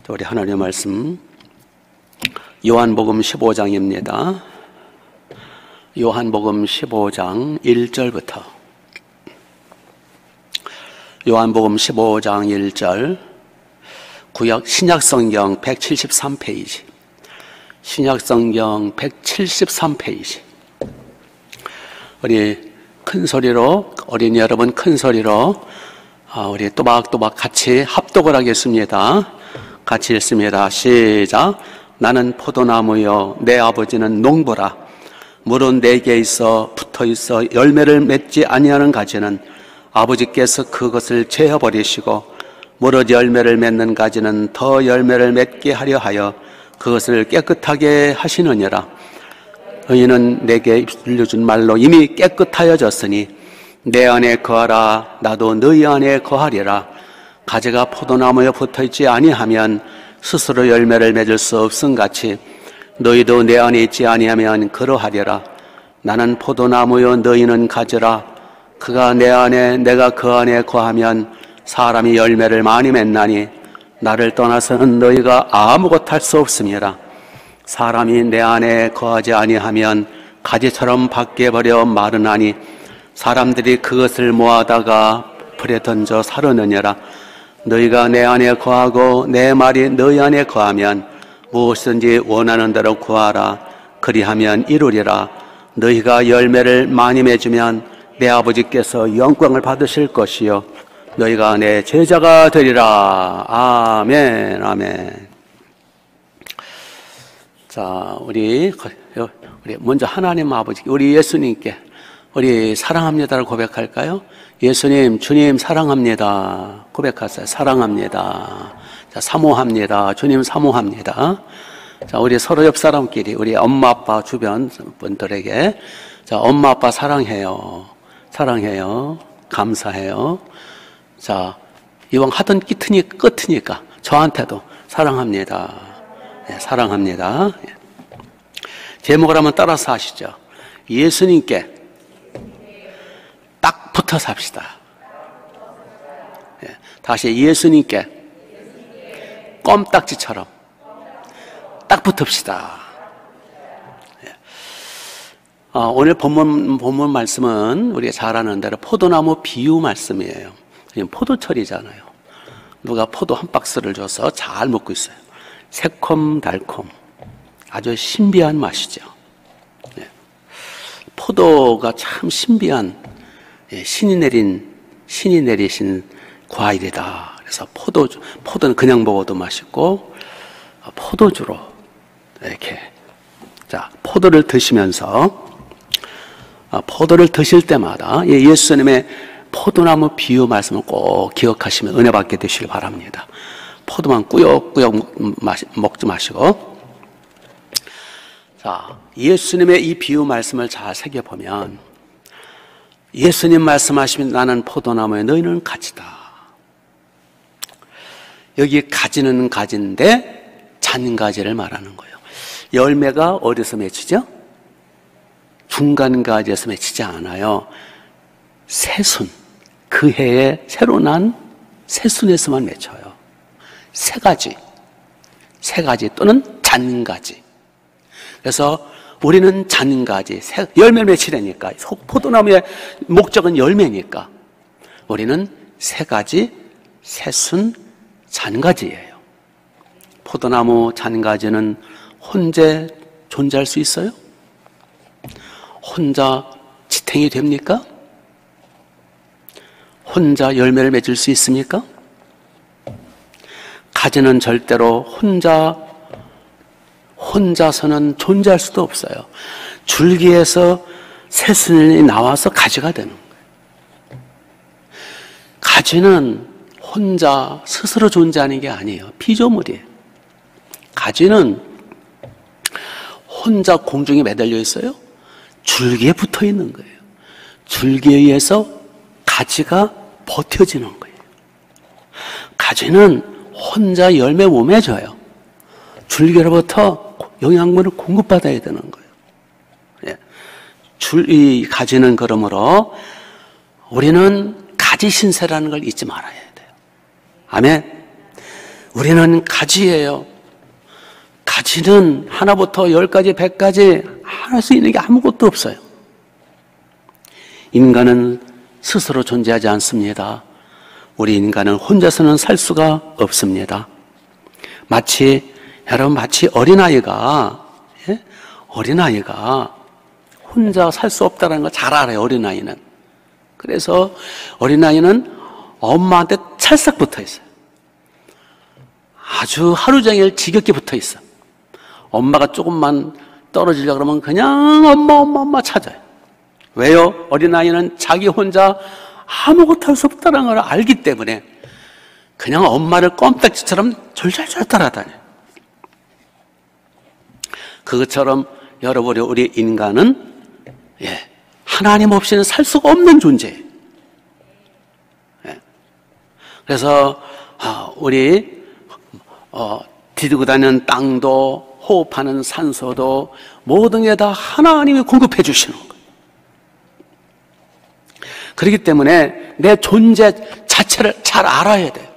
우리 하나님의 말씀 요한복음 15장입니다. 요한복음 15장 1절부터 요한복음 15장 1절 구약 신약성경 173페이지 신약성경 173페이지 우리 큰 소리로 어린이 여러분 큰 소리로 우리 또박또박 같이 합독을 하겠습니다. 같이 읽습니다. 시작. 나는 포도나무요 내 아버지는 농부라. 물은 내게 있어 붙어있어 열매를 맺지 아니하는 가지는 아버지께서 그것을 제어버리시고 무릇 열매를 맺는 가지는 더 열매를 맺게 하려 하여 그것을 깨끗하게 하시느니라. 너희는 내게 들려준 말로 이미 깨끗하여졌으니 내 안에 거하라. 나도 너희 안에 거하리라. 가지가 포도나무에 붙어있지 아니하면 스스로 열매를 맺을 수 없음같이 너희도 내 안에 있지 아니하면 그러하리라. 나는 포도나무요 너희는 가지라. 그가 내 안에 내가 그 안에 거하면 사람이 열매를 많이 맺나니 나를 떠나서는 너희가 아무것도 할 수 없음이라. 사람이 내 안에 거하지 아니하면 가지처럼 밖에 버려 마르나니 사람들이 그것을 모아다가 불에 던져 사르느니라. 너희가 내 안에 거하고 내 말이 너희 안에 거하면 무엇이든지 원하는 대로 구하라. 그리하면 이루리라. 너희가 열매를 많이 맺으면 내 아버지께서 영광을 받으실 것이요 너희가 내 제자가 되리라. 아멘. 아멘. 자, 우리 먼저 하나님 아버지, 우리 예수님께 우리 사랑합니다를 고백할까요? 예수님, 주님 사랑합니다. 고백하세요. 사랑합니다. 자, 사모합니다. 주님 사모합니다. 자, 우리 서로 옆 사람끼리, 우리 엄마, 아빠 주변 분들에게, 자, 엄마, 아빠 사랑해요. 사랑해요. 감사해요. 자, 이왕 하던 끝이니까 저한테도 사랑합니다. 네, 사랑합니다. 제목을 한번 따라서 하시죠. 예수님께 딱 붙어서 합시다. 네, 다시 예수님께 껌딱지처럼 딱 붙읍시다. 네. 오늘 본문 말씀은 우리가 잘 아는 대로 포도나무 비유 말씀이에요. 지금 포도철이잖아요. 누가 포도 한 박스를 줘서 잘 먹고 있어요. 새콤달콤 아주 신비한 맛이죠. 네. 포도가 참 신비한 신이 내리신 과일이다. 그래서 포도는 그냥 먹어도 맛있고 포도주로 이렇게 자 포도를 드시면서 포도를 드실 때마다 예수님의 포도나무 비유 말씀을 꼭 기억하시면 은혜 받게 되시길 바랍니다. 포도만 꾸역꾸역 먹지 마시고 자 예수님의 이 비유 말씀을 잘 새겨보면 예수님 말씀하시면 나는 포도나무에 너희는 가지다. 여기 가지는 가지인데 잔가지를 말하는 거예요. 열매가 어디서 맺히죠? 중간 가지에서 맺히지 않아요. 새순, 그 해에 새로 난 새순에서만 맺혀요. 새가지 또는 잔가지. 그래서 우리는 잔가지, 열매를 맺히려니까 포도나무의 목적은 열매니까 우리는 새가지, 새순, 잔가지예요. 포도나무 잔가지는 혼자 존재할 수 있어요? 혼자 지탱이 됩니까? 혼자 열매를 맺을 수 있습니까? 가지는 절대로 혼자서는 존재할 수도 없어요. 줄기에서 새순이 나와서 가지가 되는 거예요. 가지는 혼자 스스로 존재하는 게 아니에요. 피조물이에요. 가지는 혼자 공중에 매달려 있어요. 줄기에 붙어 있는 거예요. 줄기에 의해서 가지가 버텨지는 거예요. 가지는 혼자 열매 못 맺어요. 줄기로부터 영양분을 공급받아야 되는 거예요. 이 가지는 그러므로 우리는 가지 신세라는 걸 잊지 말아야 돼요. 아멘. 우리는 가지예요. 가지는 하나부터 10가지, 100가지 할 수 있는 게 아무것도 없어요. 인간은 스스로 존재하지 않습니다. 우리 인간은 혼자서는 살 수가 없습니다. 여러분 마치 어린아이가 혼자 살 수 없다는 걸 잘 알아요. 어린아이는. 그래서 어린아이는 엄마한테 찰싹 붙어 있어요. 아주 하루 종일 지겹게 붙어 있어. 엄마가 조금만 떨어지려고 그러면 그냥 엄마 찾아요. 왜요? 어린아이는 자기 혼자 아무것도 할 수 없다는 걸 알기 때문에 그냥 엄마를 껌딱지처럼 졸졸졸 따라다녀요. 그것처럼 여러분, 우리 인간은 하나님 없이는 살 수가 없는 존재예요. 그래서 우리 디디고 다니는 땅도 호흡하는 산소도 모든 게 다 하나님이 공급해 주시는 거예요. 그렇기 때문에 내 존재 자체를 잘 알아야 돼요.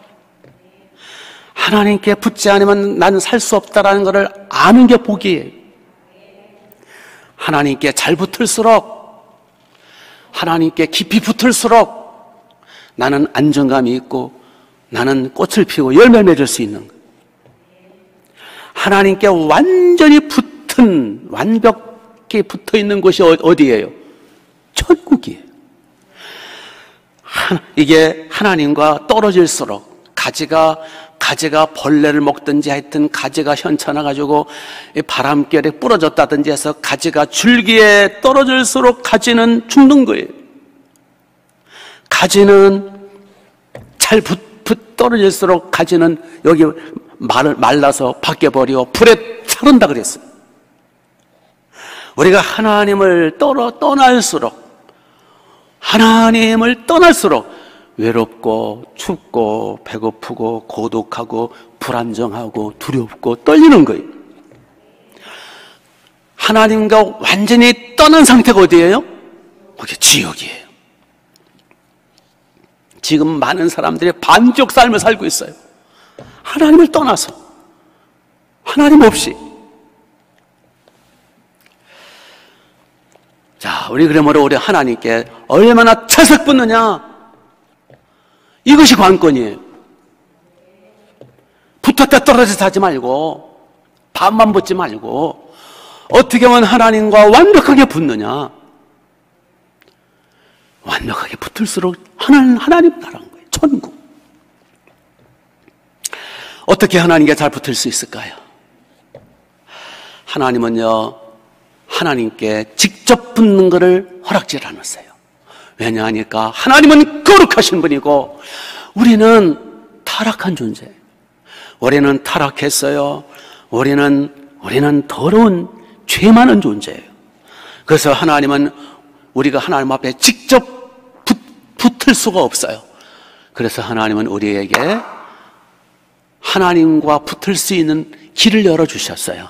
하나님께 붙지 않으면 나는 살 수 없다는 것을 아는 게 복이에요. 하나님께 잘 붙을수록, 하나님께 깊이 붙을수록 나는 안정감이 있고 나는 꽃을 피우고 열매를 맺을 수 있는 거예요. 하나님께 완전히 완벽히 붙어 있는 곳이 어디예요? 천국이에요. 이게 하나님과 떨어질수록 가지가 벌레를 먹든지 하여튼 가지가 현쳐나가지고 바람결에 부러졌다든지 해서 가지가 줄기에 떨어질수록 가지는 죽는 거예요. 가지는 잘 떨어질수록 가지는 여기 말라서 밖에 불에 타른다 그랬어요. 우리가 하나님을 떠날수록 외롭고 춥고 배고프고 고독하고 불안정하고 두렵고 떨리는 거예요. 하나님과 완전히 떠난 상태가 어디예요? 그게 지옥이에요. 지금 많은 사람들이 반지옥 삶을 살고 있어요. 하나님을 떠나서, 하나님 없이. 자, 그러므로 우리 하나님께 얼마나 찰싹 붙느냐? 이것이 관건이에요. 붙었다 떨어져서 하지 말고, 반만 붙지 말고, 어떻게 하면 하나님과 완벽하게 붙느냐? 완벽하게 붙을수록 하나님 나라는 거예요. 천국. 어떻게 하나님께 잘 붙을 수 있을까요? 하나님은요, 하나님께 직접 붙는 것을 허락질 않았어요. 왜냐하니까 하나님은 거룩하신 분이고 우리는 타락한 존재예요. 우리는 타락했어요. 우리는 더러운 죄 많은 존재예요. 그래서 하나님은 우리가 하나님 앞에 직접 붙을 수가 없어요. 그래서 하나님은 우리에게 하나님과 붙을 수 있는 길을 열어주셨어요.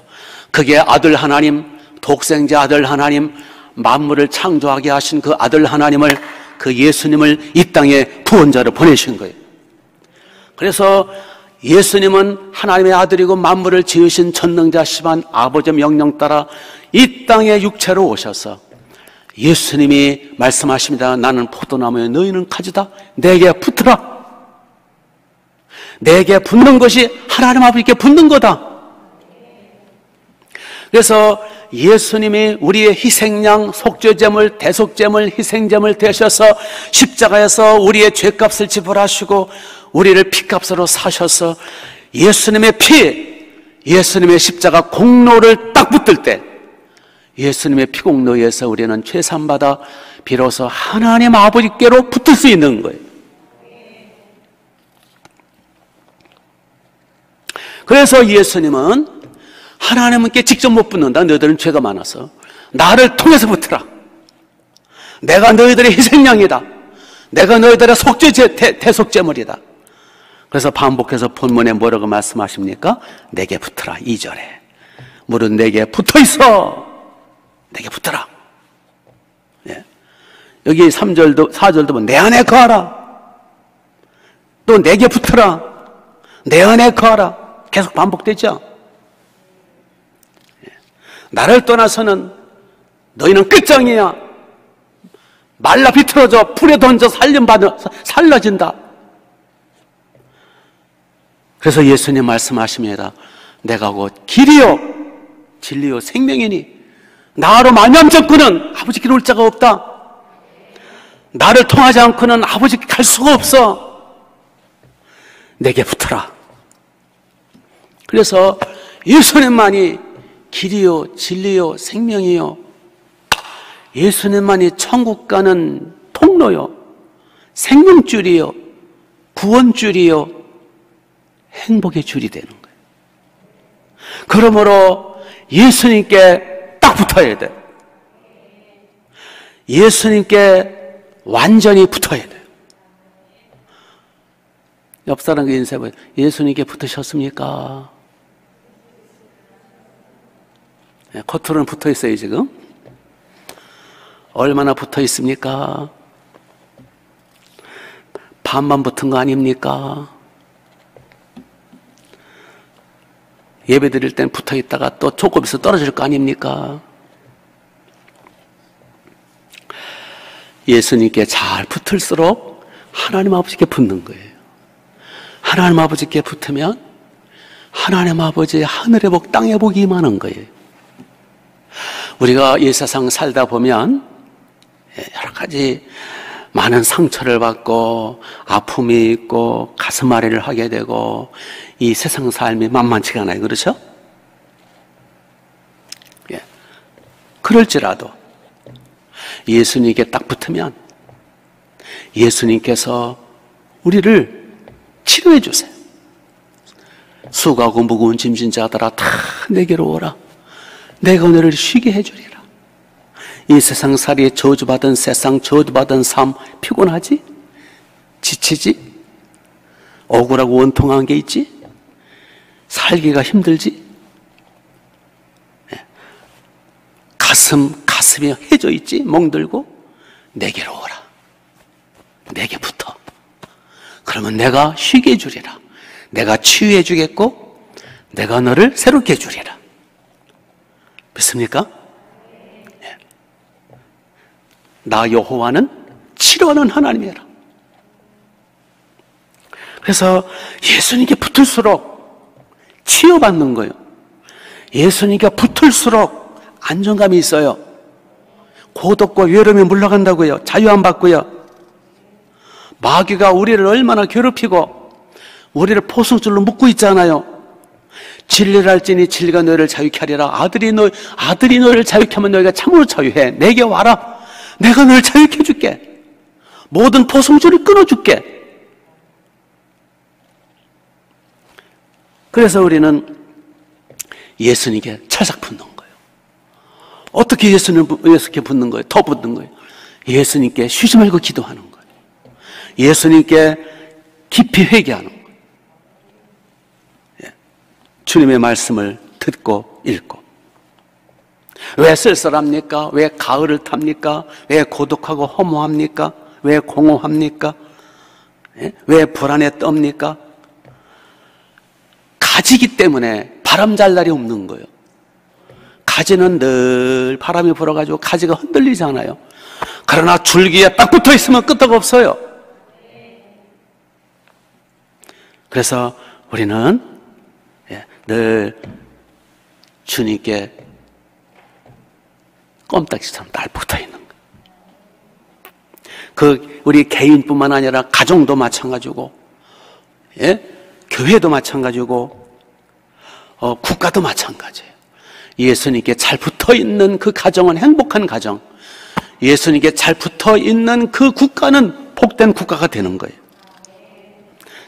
그게 아들 하나님, 독생자 아들 하나님, 만물을 창조하게 하신 그 아들 하나님을, 그 예수님을 이 땅에 구원자로 보내신 거예요. 그래서 예수님은 하나님의 아들이고 만물을 지으신 전능자시만 아버지 명령 따라 이 땅에 육체로 오셔서 예수님이 말씀하십니다. 나는 포도나무에 너희는 가지다. 내게 붙으라. 내게 붙는 것이 하나님 아버지께 붙는 거다. 그래서 예수님이 우리의 희생양, 속죄제물, 대속제물, 희생제물 되셔서 십자가에서 우리의 죄값을 지불하시고 우리를 피값으로 사셔서 예수님의 피, 예수님의 십자가 공로를 딱 붙들 때 예수님의 피공로에 의해서 우리는 죄산받아 비로소 하나님 아버지께로 붙을 수 있는 거예요. 그래서 예수님은 하나님께 직접 못 붙는다. 너희들은 죄가 많아서 나를 통해서 붙으라. 내가 너희들의 희생양이다. 내가 너희들의 대속제물이다. 그래서 반복해서 본문에 뭐라고 말씀하십니까? 내게 붙으라. 2절에 무릇 내게 붙어있어. 내게 붙어라. 예. 여기 3절도 4절도 보면 내 안에 거하라. 또 내게 붙어라. 내 안에 거하라. 계속 반복되죠. 나를 떠나서는 너희는 끝장이야. 말라 비틀어져 불에 던져 살려진다. 그래서 예수님 말씀하십니다. 내가 곧 길이요 진리요 생명이니 나로 말미암지 않고는 아버지께 올 자가 없다. 나를 통하지 않고는 아버지께 갈 수가 없어. 내게 붙어라. 그래서 예수님만이 길이요 진리요 생명이요, 예수님만이 천국 가는 통로요, 생명줄이요, 구원줄이요, 행복의 줄이 되는 거예요. 그러므로 예수님께 딱 붙어야 돼. 예수님께 완전히 붙어야 돼요. 옆 사람과 인사해봐요. 예수님께 붙으셨습니까? 네, 겉으로는 붙어 있어요, 지금. 얼마나 붙어 있습니까? 반만 붙은 거 아닙니까? 예배 드릴 땐 붙어 있다가 또 조금 있어 떨어질 거 아닙니까? 예수님께 잘 붙을수록 하나님 아버지께 붙는 거예요. 하나님 아버지께 붙으면 하나님 아버지의 하늘의 복, 땅의 복이 임하는 거예요. 우리가 이 세상 살다 보면 여러 가지 많은 상처를 받고 아픔이 있고 가슴앓이를 하게 되고 이 세상 삶이 만만치가 않아요. 그렇죠? 예. 그럴지라도 예수님께 딱 붙으면 예수님께서 우리를 치료해 주세요. 수고하고 무거운 짐진 자들아 다 내게로 오라. 내가 너를 쉬게 해주리라. 이 세상살이에 저주받은 세상, 저주받은 삶 피곤하지? 지치지? 억울하고 원통한 게 있지? 살기가 힘들지? 가슴이 해져 있지? 멍들고? 내게로 오라. 내게 붙어. 그러면 내가 쉬게 해주리라. 내가 치유해 주겠고 내가 너를 새롭게 해주리라. 믿습니까? 네. 나 여호와는 치료하는 하나님이라. 그래서 예수님께 붙을수록 치유받는 거예요. 예수님께 붙을수록 안정감이 있어요. 고독과 외로움이 물러간다고요. 자유 안 받고요. 마귀가 우리를 얼마나 괴롭히고 우리를 포승줄로 묶고 있잖아요. 진리를 알지니 진리가 너희를 자유케 하리라. 아들이 너희를 자유케 하면 너희가 참으로 자유해. 내게 와라. 내가 너희를 자유케 해줄게. 모든 포승줄을 끊어줄게. 그래서 우리는 예수님께 찰싹 붙는 거예요. 어떻게 예수님께 붙는 거예요? 더 붙는 거예요. 예수님께 쉬지 말고 기도하는 거예요. 예수님께 깊이 회개하는 거예요. 주님의 말씀을 듣고 읽고. 왜 쓸쓸합니까? 왜 가을을 탑니까? 왜 고독하고 허무합니까? 왜 공허합니까? 왜 불안에 떱니까? 가지기 때문에 바람 잘 날이 없는 거예요. 가지는 늘 바람이 불어가지고 가지가 흔들리잖아요. 그러나 줄기에 딱 붙어 있으면 끄떡 없어요. 그래서 우리는 늘 주님께 껌딱지처럼 날 붙어 있는 거예요. 우리 개인뿐만 아니라 가정도 마찬가지고, 교회도 마찬가지고, 국가도 마찬가지예요. 예수님께 잘 붙어 있는 그 가정은 행복한 가정, 예수님께 잘 붙어 있는 그 국가는 복된 국가가 되는 거예요.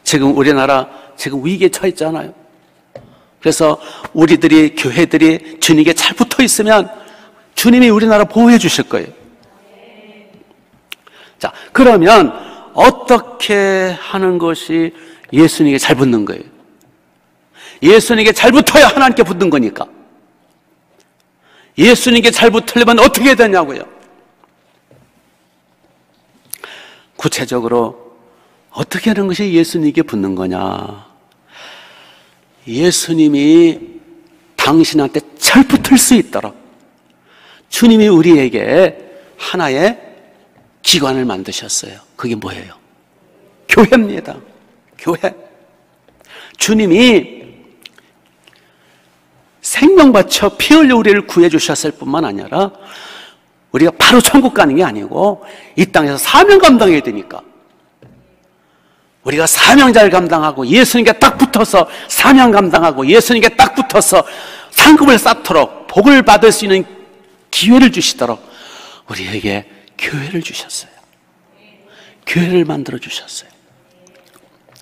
지금 우리나라 지금 위기에 처해 있잖아요. 그래서 우리들이, 교회들이 주님께 잘 붙어 있으면 주님이 우리나라 보호해 주실 거예요. 자, 그러면 어떻게 하는 것이 예수님께 잘 붙는 거예요? 예수님께 잘 붙어야 하나님께 붙는 거니까. 예수님께 잘 붙으려면 어떻게 해야 되냐고요? 구체적으로 어떻게 하는 것이 예수님께 붙는 거냐? 예수님이 당신한테 잘 붙을 수 있도록 주님이 우리에게 하나의 기관을 만드셨어요. 그게 뭐예요? 교회입니다. 교회. 주님이 생명 바쳐 피 흘려 우리를 구해 주셨을 뿐만 아니라 우리가 바로 천국 가는 게 아니고 이 땅에서 사명 감당해야 되니까 우리가 사명자를 감당하고 예수님께 딱 붙어서 사명 감당하고 예수님께 딱 붙어서 상급을 쌓도록 복을 받을 수 있는 기회를 주시도록 우리에게 교회를 주셨어요. 교회를 만들어 주셨어요.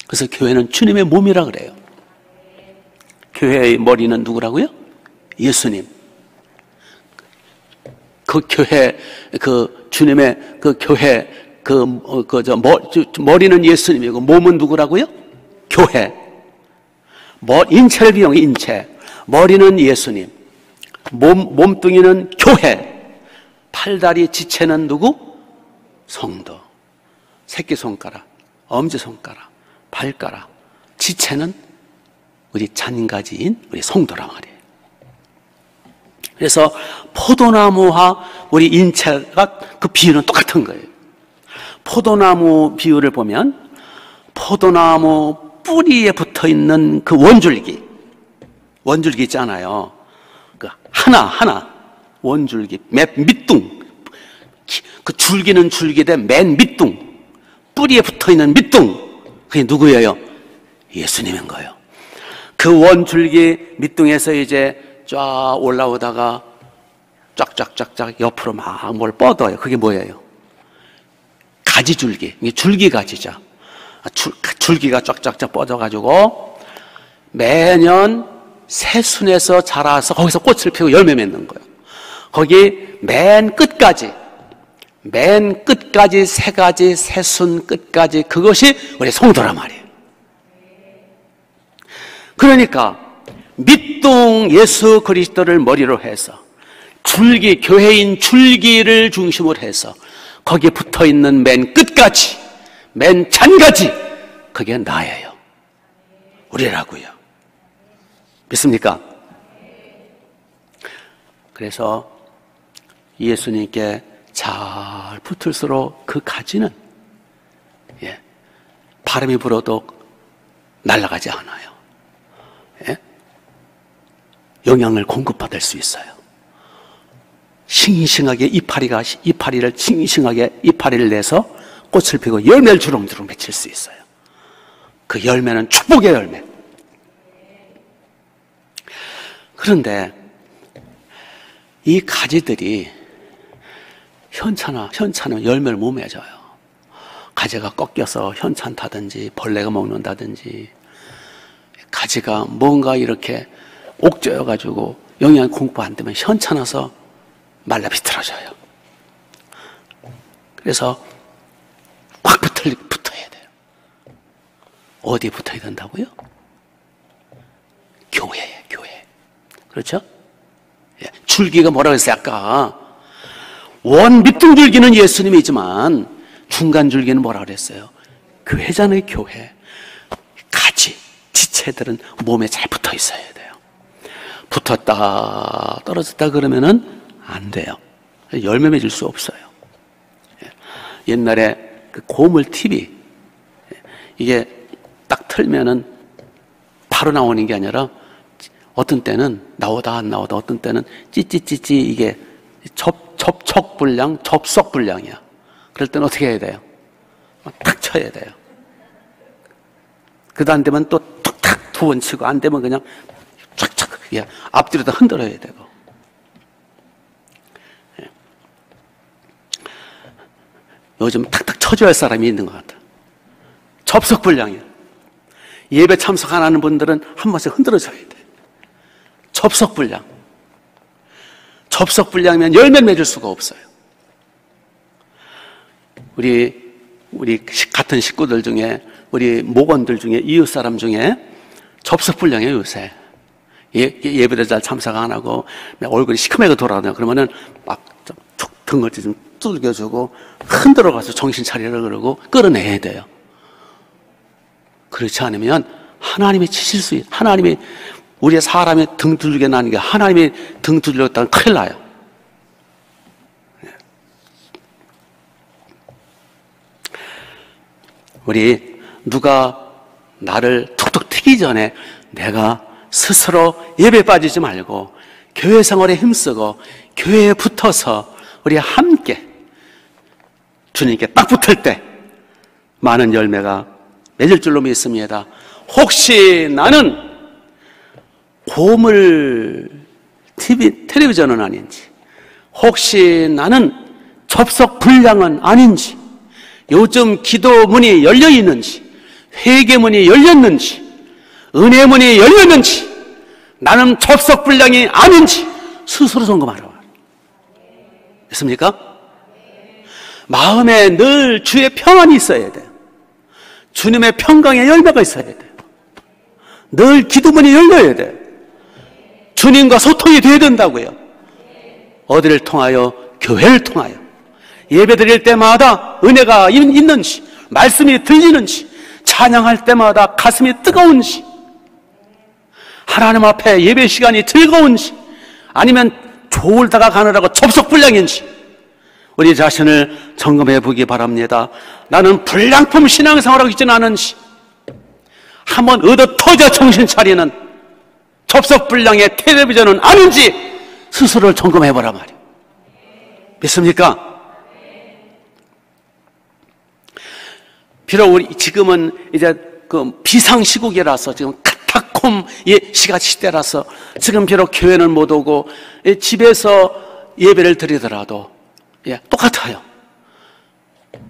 그래서 교회는 주님의 몸이라 그래요. 교회의 머리는 누구라고요? 예수님. 그 교회, 그 주님의 그 교회, 머리는 예수님이고 몸은 누구라고요? 교회. 인체를 비용해 인체. 머리는 예수님. 몸뚱이는 교회. 팔다리 지체는 누구? 성도. 새끼손가락, 엄지손가락, 발가락. 지체는 우리 잔가지인 우리 성도란 말이에요. 그래서 포도나무와 우리 인체가 그 비유는 똑같은 거예요. 포도나무 비유를 보면 포도나무 뿌리에 붙어있는 그 원줄기 있잖아요. 그 하나 원줄기 밑둥, 그 줄기는 줄기대 맨 밑둥, 뿌리에 붙어있는 밑둥, 그게 누구예요? 예수님인 거예요. 그 원줄기 밑둥에서 이제 쫙 올라오다가 쫙쫙쫙쫙 옆으로 막 뭘 뻗어요. 그게 뭐예요? 가지줄기. 이게 줄기가지죠. 줄기가 쫙쫙쫙 뻗어가지고 매년 새순에서 자라서 거기서 꽃을 피우고 열매 맺는 거예요. 거기 맨 끝까지 세 가지 새순 끝까지 그것이 우리 성도란 말이에요. 그러니까 밑둥 예수 그리스도를 머리로 해서 줄기, 교회인 줄기를 중심으로 해서 거기에 붙어있는 맨 끝까지, 맨 잔가지, 그게 나예요. 우리라고요. 믿습니까? 그래서 예수님께 잘 붙을수록 그 가지는 바람이 불어도 날아가지 않아요. 영향을 공급받을 수 있어요. 싱싱하게 이파리를 싱싱하게 이파리를 내서 꽃을 피고 열매를 주렁주렁 맺힐 수 있어요. 그 열매는 축복의 열매. 그런데 이 가지들이 현찮으면 열매를 못 맺어요. 가지가 꺾여서 현찮다든지 벌레가 먹는다든지 가지가 뭔가 이렇게 옥죄어가지고 영양 공급 안 되면 현찮아서 말라 비틀어져요. 그래서 확 붙어야 돼요. 어디에 붙어야 된다고요? 교회에, 교회. 그렇죠? 줄기가 뭐라고 했어요? 아까 밑둥 줄기는 예수님이지만 중간 줄기는 뭐라고 그랬어요? 교회잖아요. 교회. 가지, 지체들은 몸에 잘 붙어 있어야 돼요. 붙었다 떨어졌다 그러면은 안 돼요. 열매 맺을 수 없어요. 옛날에 그 고물 TV 이게 딱 틀면은 바로 나오는 게 아니라 어떤 때는 나오다 안 나오다 어떤 때는 찌찌찌찌 이게 접촉불량, 접속불량이야. 그럴 때는 어떻게 해야 돼요? 탁 쳐야 돼요. 그도 안 되면 또 툭탁 두 번 치고 안 되면 그냥 촥촥 앞뒤로 다 흔들어야 되고. 요즘 탁탁 쳐줘야 할 사람이 있는 것 같아. 접속불량이야. 예배 참석 안 하는 분들은 한 번씩 흔들어줘야 돼. 접속불량. 접속불량이면 열매 맺을 수가 없어요. 우리 같은 식구들 중에 우리 목원들 중에 이웃 사람 중에 접속불량이에요. 요새 예배도 잘 참석 안 하고 얼굴이 시커멓게 돌아다녀. 그러면은 막 등걸지 좀 뚫겨주고 흔들어 가서 정신 차리라 그러고 끌어내야 돼요. 그렇지 않으면 하나님이 치실 수 있어요. 하나님이 우리의 사람의 등 두들겨 나는 게 하나님이 등 두들렸다면 큰일 나요. 우리 누가 나를 툭툭 튀기 전에 내가 스스로 예배에 빠지지 말고 교회 생활에 힘쓰고 교회에 붙어서 우리 함께 주님께 딱 붙을 때 많은 열매가 맺을 줄로 믿습니다. 혹시 나는 고물 텔레비전은 아닌지, 혹시 나는 접속 불량은 아닌지, 요즘 기도문이 열려 있는지, 회개문이 열렸는지, 은혜문이 열렸는지, 나는 접속 불량이 아닌지 스스로 점검하라. 됐습니까? 마음에 늘 주의 평안이 있어야 돼요. 주님의 평강의 열매가 있어야 돼요. 늘 기도문이 열려야 돼요. 주님과 소통이 돼야 된다고요. 어디를 통하여? 교회를 통하여. 예배 드릴 때마다 은혜가 있는지, 말씀이 들리는지, 찬양할 때마다 가슴이 뜨거운지, 하나님 앞에 예배 시간이 즐거운지, 아니면 졸다가 가느라고 접속불량인지 우리 자신을 점검해 보기 바랍니다. 나는 불량품 신앙생활하고 있지는 않은지, 한번 얻어 터져 정신 차리는 접속불량의 텔레비전은 아닌지 스스로를 점검해 보란 말이에요. 믿습니까? 비록 우리 지금은 이제 그 비상시국이라서 지금 카타콤의 시대라서 지금 비록 교회는 못 오고 집에서 예배를 드리더라도 똑같아요.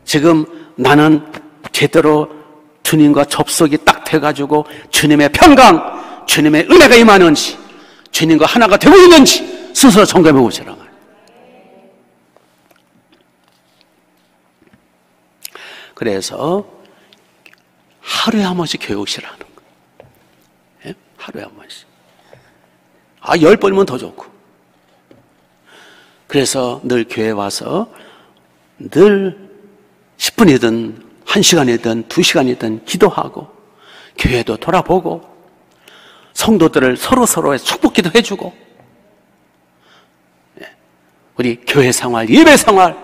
지금 나는 제대로 주님과 접속이 딱 돼가지고 주님의 평강, 주님의 은혜가 임하는지, 주님과 하나가 되고 있는지 스스로 점검해 보시라 말이에요. 그래서 하루에 한 번씩 교회 오시라는 거예요. 하루에 한 번씩. 10번이면 더 좋고. 그래서 늘 교회 와서 늘 10분이든 1시간이든 2시간이든 기도하고 교회도 돌아보고 성도들을 서로서로의 축복기도 해주고, 우리 교회 생활, 예배 생활,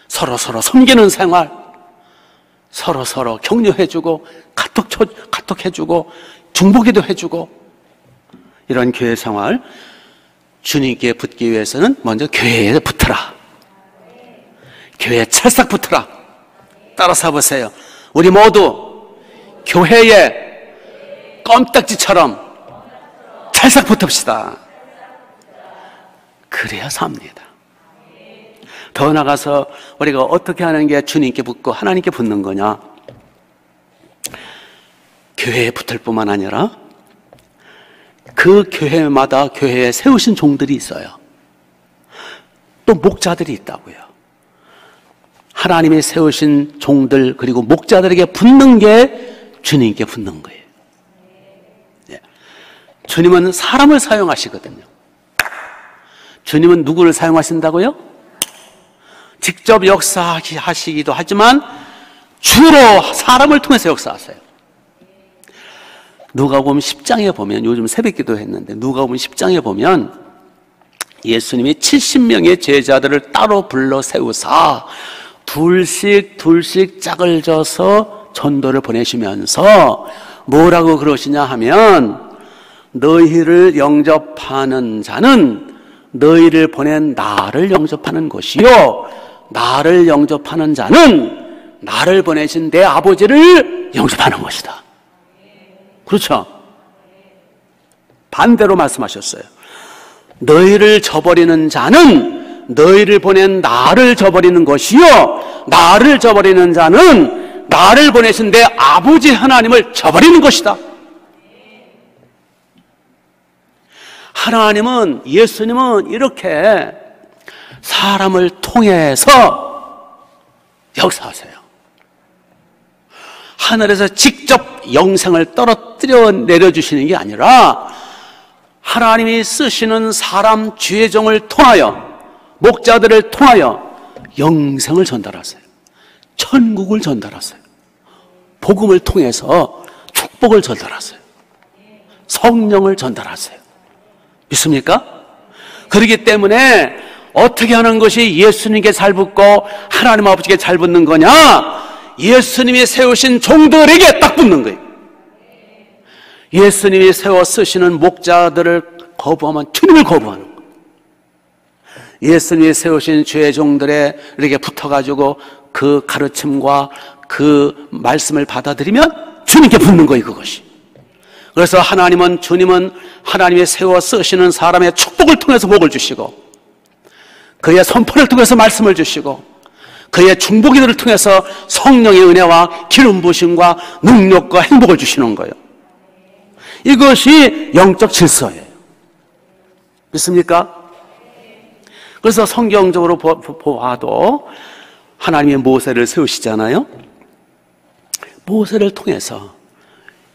서로서로 섬기는 생활, 서로서로 격려해주고 카톡 해주고 중보기도 해주고, 이런 교회 생활 주님께 붙기 위해서는 먼저 교회에 붙어라. 교회에 찰싹 붙어라. 따라서 보세요. 우리 모두 교회에 껌딱지처럼 찰싹 붙읍시다. 그래야 삽니다. 더 나가서 우리가 어떻게 하는 게 주님께 붙고 하나님께 붙는 거냐? 교회에 붙을 뿐만 아니라 그 교회마다 교회에 세우신 종들이 있어요. 또 목자들이 있다고요. 하나님이 세우신 종들 그리고 목자들에게 붙는 게 주님께 붙는 거예요. 주님은 사람을 사용하시거든요. 주님은 누구를 사용하신다고요? 직접 역사하시기도 하지만 주로 사람을 통해서 역사하세요. 누가복음 10장에 보면, 요즘 새벽기도 했는데 누가복음 10장에 보면 예수님이 70명의 제자들을 따로 불러 세우사 둘씩 짝을 져서 전도를 보내시면서 뭐라고 그러시냐 하면, 너희를 영접하는 자는 너희를 보낸 나를 영접하는 것이요, 나를 영접하는 자는 나를 보내신 내 아버지를 영접하는 것이다. 그렇죠? 반대로 말씀하셨어요. 너희를 저버리는 자는 너희를 보낸 나를 저버리는 것이요, 나를 저버리는 자는 나를 보내신 내 아버지 하나님을 저버리는 것이다. 하나님은, 예수님은 이렇게 사람을 통해서 역사하세요. 하늘에서 직접 영생을 떨어뜨려 내려주시는 게 아니라 하나님이 쓰시는 사람 죄종을 통하여, 목자들을 통하여 영생을 전달하세요. 천국을 전달하세요. 복음을 통해서 축복을 전달하세요. 성령을 전달하세요. 믿습니까? 그렇기 때문에 어떻게 하는 것이 예수님께 잘 붙고 하나님 아버지께 잘 붙는 거냐? 예수님이 세우신 종들에게 딱 붙는 거예요. 예수님이 세워 쓰시는 목자들을 거부하면 주님을 거부하는 거예요. 예수님이 세우신 주의 종들에게 붙어가지고 그 가르침과 그 말씀을 받아들이면 주님께 붙는 거예요, 그것이. 그래서 주님은 하나님이 세워 쓰시는 사람의 축복을 통해서 복을 주시고, 그의 선포를 통해서 말씀을 주시고, 그의 중보기도를 통해서 성령의 은혜와 기름 부으심과 능력과 행복을 주시는 거예요. 이것이 영적 질서예요. 믿습니까? 그래서 성경적으로 보아도 하나님의 모세를 세우시잖아요. 모세를 통해서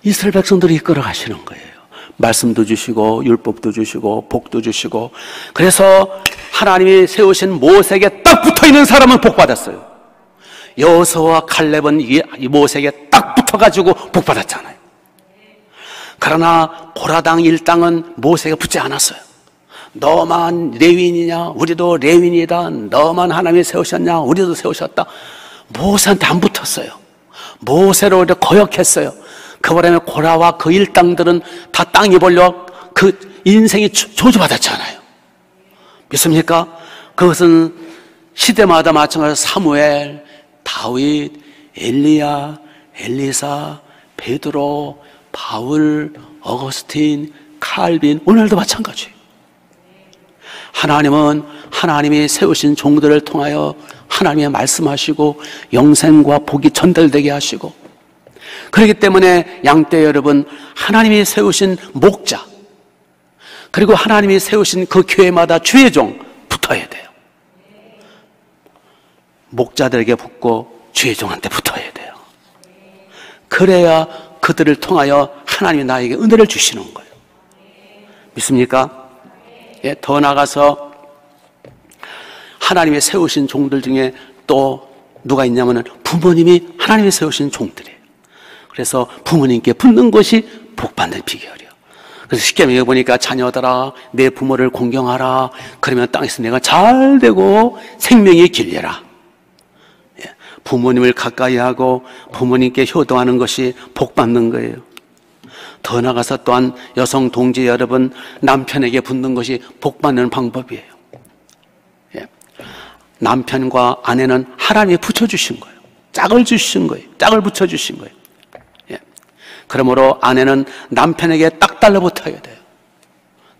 이스라엘 백성들을 이끌어 가시는 거예요. 말씀도 주시고 율법도 주시고 복도 주시고. 그래서 하나님이 세우신 모세에게 딱 붙어있는 사람은 복받았어요. 여호수아와 칼렙은 이 모세에게 딱 붙어가지고 복받았잖아요. 그러나 고라당 일당은 모세가 붙지 않았어요. 너만 레위인이냐? 우리도 레위인이다. 너만 하나님이 세우셨냐? 우리도 세우셨다. 모세한테 안 붙었어요. 모세를 오히려 거역했어요. 그 바람에 고라와 그 일당들은 다 땅 입으려 그 인생이 저주받았잖아요. 믿습니까? 그것은 시대마다 마찬가지로 사무엘, 다윗, 엘리야, 엘리사, 베드로, 바울, 어거스틴, 칼빈, 오늘도 마찬가지예요. 하나님은 하나님이 세우신 종들을 통하여 하나님의 말씀하시고 영생과 복이 전달되게 하시고, 그렇기 때문에 양떼 여러분, 하나님이 세우신 목자, 그리고 하나님이 세우신 그 교회마다 주의 종 붙어야 돼요. 목자들에게 붙고 주의 종한테 붙어야 돼요. 그래야 그들을 통하여 하나님이 나에게 은혜를 주시는 거예요. 믿습니까? 예, 더 나아가서 하나님이 세우신 종들 중에 또 누가 있냐면 부모님이 하나님이 세우신 종들이에요. 그래서 부모님께 붙는 것이 복받는 비결이에요. 그래서 쉽게 얘기해보니까 자녀들아 내 부모를 공경하라. 그러면 땅에서 내가 잘 되고 생명이 길려라. 예, 부모님을 가까이 하고 부모님께 효도하는 것이 복받는 거예요. 더 나아가서 또한 여성 동지 여러분, 남편에게 붙는 것이 복받는 방법이에요. 예. 남편과 아내는 하나님이 붙여주신 거예요. 짝을 주신 거예요. 짝을 붙여주신 거예요. 예. 그러므로 아내는 남편에게 딱 달라붙어야 돼요.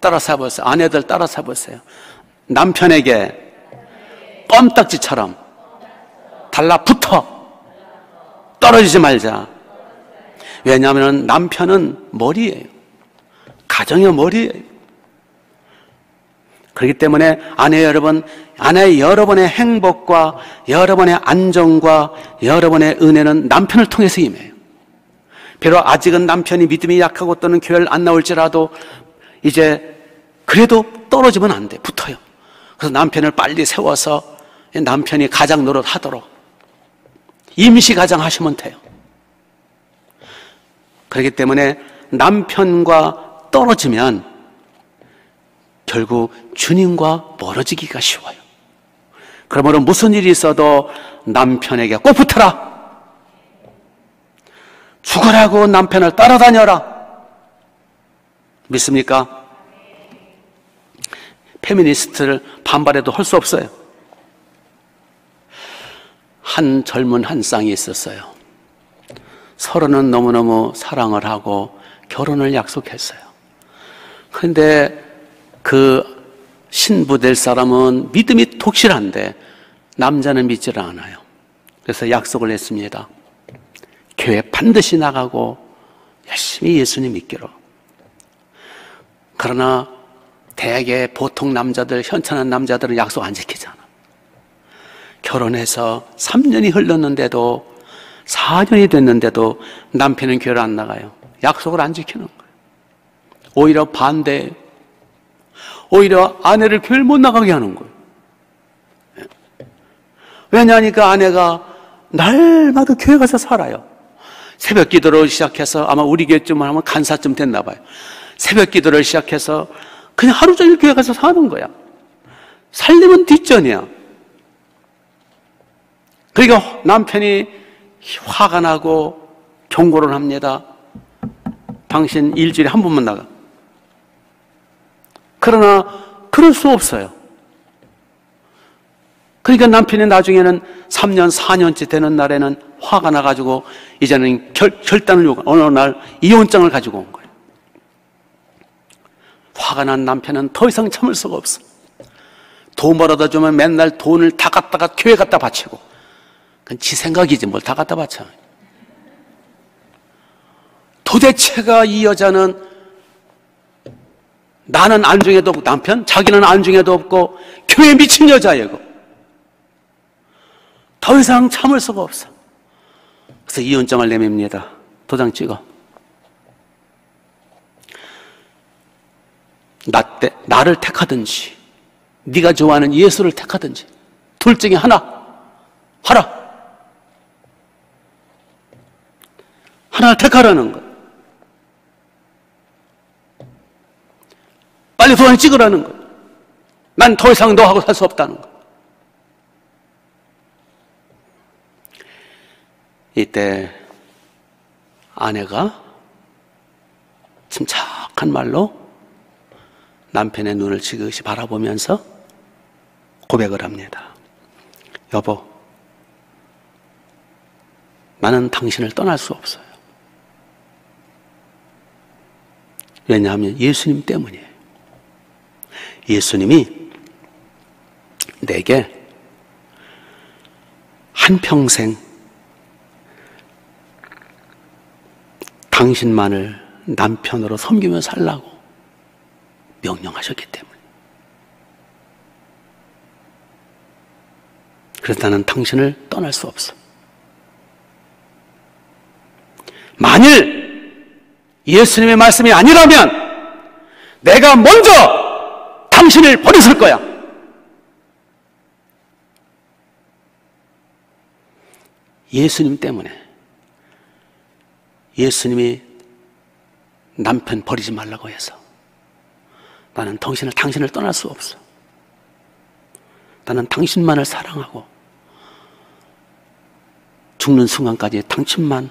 따라서 해보세요. 아내들 따라서 해보세요. 남편에게 껌딱지처럼 달라붙어. 떨어지지 말자. 왜냐하면 남편은 머리예요. 가정의 머리예요. 그렇기 때문에 아내 여러분의 행복과 여러분의 안정과 여러분의 은혜는 남편을 통해서 임해요. 비록 아직은 남편이 믿음이 약하고 또는 교회를 안 나올지라도 이제 그래도 떨어지면 안 돼. 붙어요. 그래서 남편을 빨리 세워서 남편이 가장 노릇하도록 임시 가장 하시면 돼요. 그렇기 때문에 남편과 떨어지면 결국 주님과 멀어지기가 쉬워요. 그러므로 무슨 일이 있어도 남편에게 꼭 붙어라. 죽으라고 남편을 따라다녀라. 믿습니까? 페미니스트를 반발해도 할 수 없어요. 한 젊은 한 쌍이 있었어요. 서로는 너무너무 사랑을 하고 결혼을 약속했어요. 그런데 그 신부 될 사람은 믿음이 독실한데 남자는 믿지를 않아요. 그래서 약속을 했습니다. 교회 반드시 나가고 열심히 예수님 믿기로. 그러나 대개 보통 남자들, 현천한 남자들은 약속 안 지키잖아. 결혼해서 3년이 흘렀는데도 4년이 됐는데도 남편은 교회를 안 나가요. 약속을 안 지키는 거예요. 오히려 반대, 오히려 아내를 교회를 못 나가게 하는 거예요. 왜냐하니까 아내가 날마다 교회 가서 살아요. 새벽 기도를 시작해서 아마 우리 교회쯤 하면 간사쯤 됐나 봐요. 새벽 기도를 시작해서 그냥 하루 종일 교회 가서 사는 거야. 살림은 뒷전이야. 그러니까 남편이 화가 나고 경고를 합니다. 당신 일주일에 한 번만 나가. 그러나 그럴 수 없어요. 그러니까 남편이 나중에는 3년, 4년째 되는 날에는 화가 나가지고 이제는 결단을 요구, 어느 날 이혼장을 가지고 온 거예요. 화가 난 남편은 더 이상 참을 수가 없어. 돈 벌어다 주면 맨날 돈을 다 갖다가 교회 갖다 바치고. 그건 지 생각이지 뭘 다 갖다 바쳐. 도대체가 이 여자는 나는 안중에도 없고 남편, 자기는 안중에도 없고 교회에 미친 여자예요. 더 이상 참을 수가 없어. 그래서 이혼장을 내밉니다. 도장 찍어. 나를 택하든지 네가 좋아하는 예수를 택하든지 둘 중에 하나 하라. 하나를 택하라는 거. 빨리 도장 찍으라는 거. 난 더 이상 너하고 살 수 없다는 거. 이때 아내가 침착한 말로 남편의 눈을 지그시 바라보면서 고백을 합니다. 여보, 나는 당신을 떠날 수 없어요. 왜냐하면 예수님 때문이에요. 예수님이 내게 한평생 당신만을 남편으로 섬기며 살라고 명령하셨기 때문에. 그래서 나는 당신을 떠날 수 없어. 만일 예수님의 말씀이 아니라면 내가 먼저 당신을 버렸을 거야. 예수님 때문에. 예수님이 남편 버리지 말라고 해서 나는 당신을 떠날 수 없어. 나는 당신만을 사랑하고 죽는 순간까지 당신만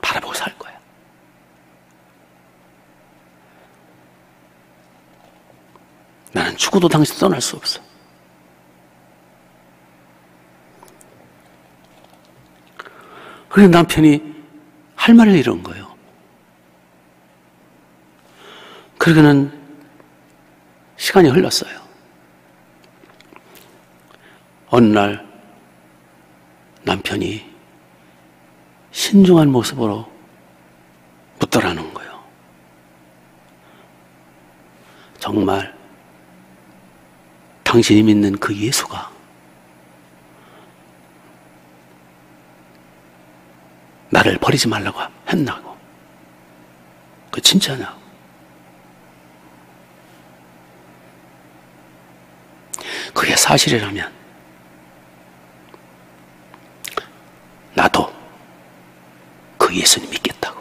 바라보고 살 거야. 나는 죽어도 당신 떠날 수 없어. 그래서 남편이 할 말을 잃은 거예요. 그러고는 시간이 흘렀어요. 어느 날 남편이 신중한 모습으로 묻더라는 거예요. 정말 당신이 믿는 그 예수가 나를 버리지 말라고 했나고? 그 진짜냐고? 그게 사실이라면 나도 그 예수님 믿겠다고.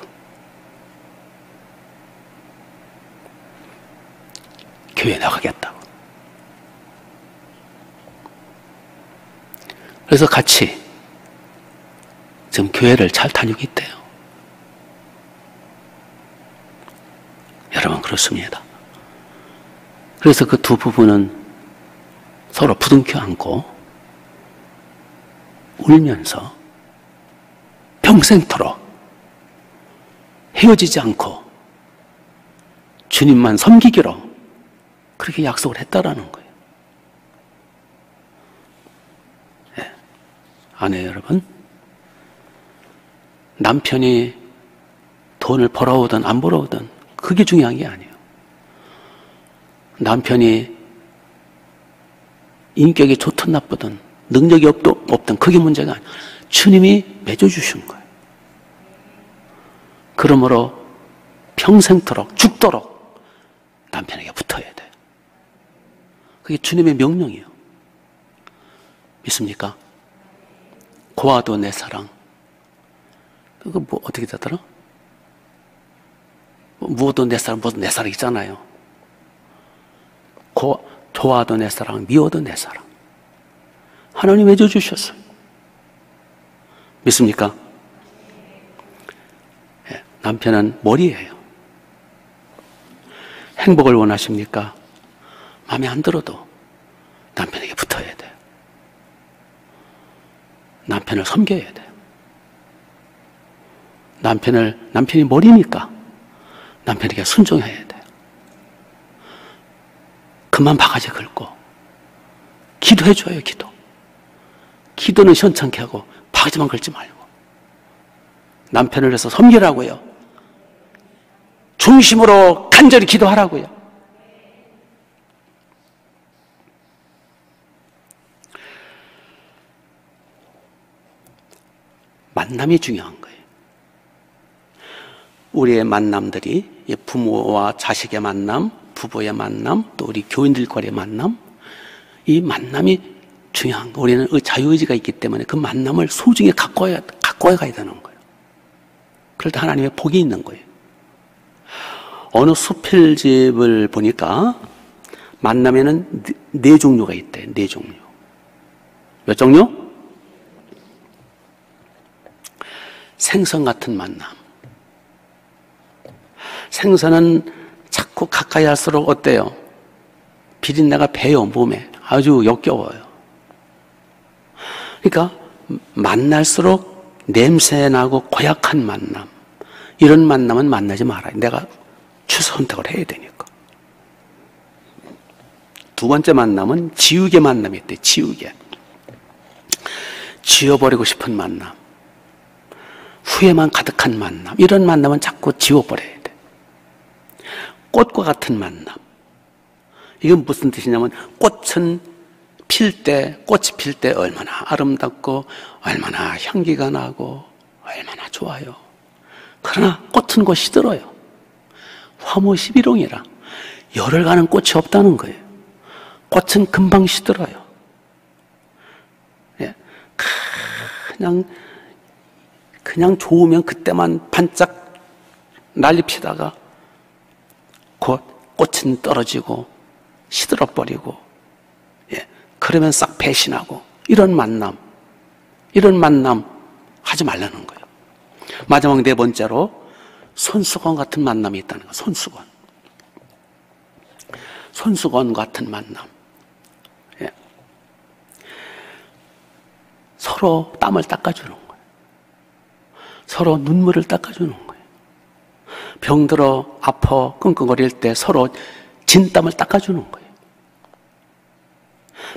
교회 나가겠다고. 그래서 같이 지금 교회를 잘 다니고 있대요. 여러분, 그렇습니다. 그래서 그 두 부부는 서로 부둥켜 안고 울면서 평생토록 헤어지지 않고 주님만 섬기기로 그렇게 약속을 했다라는 거예요. 네. 아내 여러분, 남편이 돈을 벌어오든 안 벌어오든 그게 중요한 게 아니에요. 남편이 인격이 좋든 나쁘든 능력이 없든 그게 문제가 아니에요. 주님이 맺어주신 거예요. 그러므로 평생토록 죽도록 남편에게 붙어야 돼요. 그게 주님의 명령이에요. 믿습니까? 고아도 내 사랑, 그거 뭐 어떻게 되더라? 무엇도 내 사랑, 무엇도 내 사랑 있잖아요. 좋아도 내 사랑, 미워도 내 사랑. 하나님 맺어주셨어요. 믿습니까? 예, 남편은 머리예요. 행복을 원하십니까? 마음에 안 들어도 남편에게 붙어야 돼요. 남편을 섬겨야 돼요. 남편이 머리니까 남편에게 순종해야 돼요. 그만 바가지 긁고 기도해줘요. 기도는 시원찮게 하고 바가지만 긁지 말고 남편을 위해서 섬기라고요. 중심으로 간절히 기도하라고요. 만남이 중요한 거예요. 우리의 만남들이 부모와 자식의 만남, 부부의 만남, 또 우리 교인들과의 만남, 이 만남이 중요한 거. 우리는 자유의지가 있기 때문에 그 만남을 소중히 갖고 가야 되는 거예요. 그럴 때 하나님의 복이 있는 거예요. 어느 수필집을 보니까 만남에는 네 종류가 있대요. 네 종류. 몇 종류? 생선 같은 만남. 생선은 자꾸 가까이 할수록 어때요? 비린내가 배요, 몸에. 아주 역겨워요. 그러니까 만날수록 냄새나고 고약한 만남, 이런 만남은 만나지 말아요. 내가 선택을 해야 되니까. 두 번째 만남은 지우개 만남이 있대. 지우개. 지워버리고 싶은 만남, 후회만 가득한 만남, 이런 만남은 자꾸 지워버려야 돼. 꽃과 같은 만남. 이건 무슨 뜻이냐면 꽃이 필 때 얼마나 아름답고 얼마나 향기가 나고 얼마나 좋아요. 그러나 꽃은 곧 시들어요. 화무 11홍이라 열흘 가는 꽃이 없다는 거예요. 꽃은 금방 시들어요. 예. 그냥 좋으면 그때만 반짝 난리 피다가 곧 꽃은 떨어지고 시들어버리고, 예. 그러면 싹 배신하고, 이런 만남 하지 말라는 거예요. 마지막 네 번째로 손수건 같은 만남이 있다는 거예요. 손수건 같은 만남. 예. 서로 땀을 닦아주는 거예요. 서로 눈물을 닦아주는 거예요. 병들어 아파 끙끙거릴 때 서로 진땀을 닦아주는 거예요.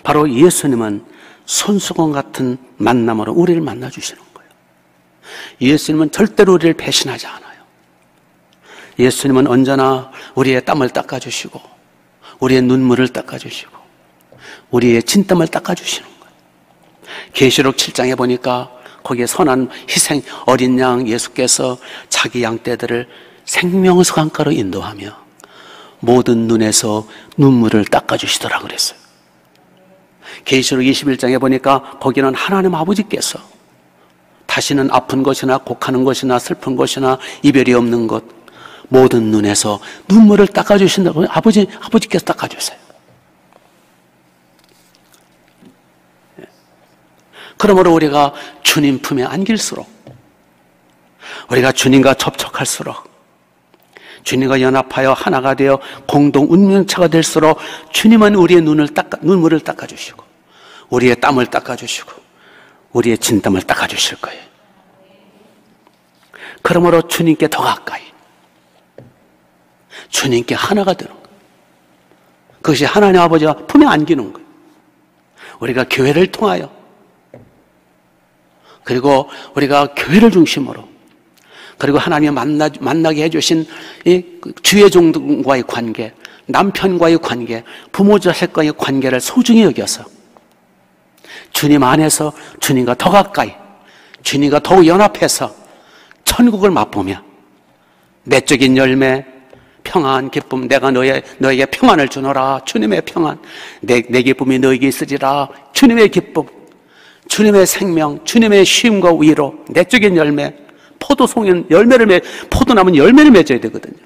바로 예수님은 손수건 같은 만남으로 우리를 만나주시는 거예요. 예수님은 절대로 우리를 배신하지 않아요. 예수님은 언제나 우리의 땀을 닦아주시고, 우리의 눈물을 닦아주시고, 우리의 진땀을 닦아주시는 거예요. 계시록 7장에 보니까 거기에 선한 희생 어린 양 예수께서 자기 양떼들을 생명수강가로 인도하며 모든 눈에서 눈물을 닦아주시더라 그랬어요. 계시록 21장에 보니까 거기는 하나님 아버지께서 다시는 아픈 것이나 곡하는 것이나 슬픈 것이나 이별이 없는 것, 모든 눈에서 눈물을 닦아주신다고. 아버지께서 닦아주세요. 그러므로 우리가 주님 품에 안길수록, 우리가 주님과 접촉할수록, 주님과 연합하여 하나가 되어 공동 운명체가 될수록 주님은 우리의 눈물을 닦아주시고, 우리의 땀을 닦아주시고, 우리의 진땀을 닦아주실 거예요. 그러므로 주님께 더 가까이, 주님께 하나가 되는 거예요. 그것이 하나님 아버지와 품에 안기는 거예요. 우리가 교회를 통하여, 그리고 우리가 교회를 중심으로, 그리고 하나님이 만나게 해주신 이 주의 종과의 관계, 남편과의 관계, 부모 자식과의 관계를 소중히 여겨서 주님 안에서 주님과 더 가까이, 주님과 더욱 연합해서 천국을 맛보며 내적인 열매, 평안, 기쁨, 내가 너에게 평안을 주노라. 주님의 평안, 내 기쁨이 너에게 있으리라. 주님의 기쁨, 주님의 생명, 주님의 쉼과 위로, 내적인 열매, 포도송은 포도나무는 열매를 맺어야 되거든요.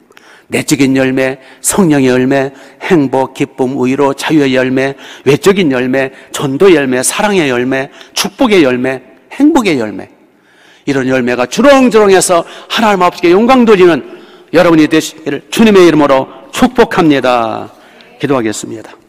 내적인 열매, 성령의 열매, 행복, 기쁨, 의로, 자유의 열매, 외적인 열매, 전도의 열매, 사랑의 열매, 축복의 열매, 행복의 열매. 이런 열매가 주렁주렁해서 하나님 앞에 영광 돌리는 여러분이 되시기를 주님의 이름으로 축복합니다. 기도하겠습니다.